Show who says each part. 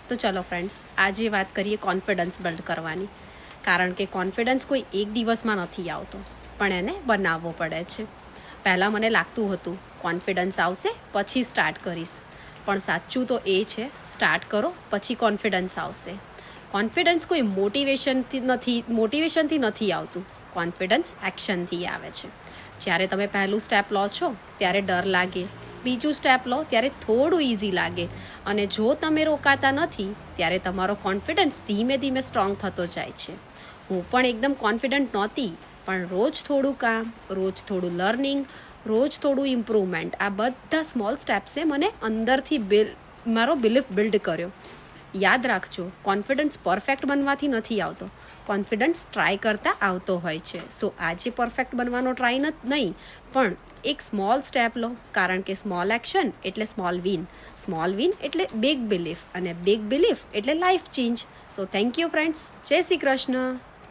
Speaker 1: તો ચલો ફ્રેન્ડ્સ, આજે વાત કરીએ કોન્ફિડન્સ બિલ્ડ કરવાની. કારણ કે કોન્ફિડન્સ કોઈ એક દિવસમાં નથી આવતો, પણ એને બનાવવો પડે છે. પહેલાં મને લાગતું હતું કોન્ફિડન્સ આવશે પછી સ્ટાર્ટ કરીશ, પણ સાચું તો એ છે સ્ટાર્ટ કરો પછી કોન્ફિડન્સ આવશે. કોન્ફિડન્સ કોઈ મોટિવેશનથી નથી આવતું. કોન્ફિડન્સ એક્શનથી આવે છે. જ્યારે તમે પહેલું સ્ટેપ લો છો ત્યારે ડર લાગે, બીજું સ્ટેપ લો ત્યારે થોડું ઇઝી લાગે, અને જો તમે રોકાતા નથી ત્યારે તમારો કોન્ફિડન્સ ધીમે ધીમે સ્ટ્રોંગ થતો જાય છે. હું પણ એકદમ કોન્ફિડન્ટ નહોતી, પણ રોજ થોડું કામ, રોજ થોડું લર્નિંગ, રોજ થોડું ઇમ્પ્રુવમેન્ટ, આ બધા સ્મોલ સ્ટેપ્સે મને અંદરથી મારો બિલીફ બિલ્ડ કર્યો. યાદ રાખજો, કોન્ફિડન્સ પરફેક્ટ બનવાથી નથી આવતો, કોન્ફિડન્સ ટ્રાય કરતાં આવતો હોય છે. સો આજે પરફેક્ટ બનવાનો ટ્રાય નહીં, પણ એક સ્મોલ સ્ટેપ લો, કારણ કે સ્મોલ એક્શન એટલે સ્મોલ વિન એટલે બિગ બિલીફ, અને બિગ બિલીફ એટલે life change. So thank you friends. જય શ્રી કૃષ્ણ.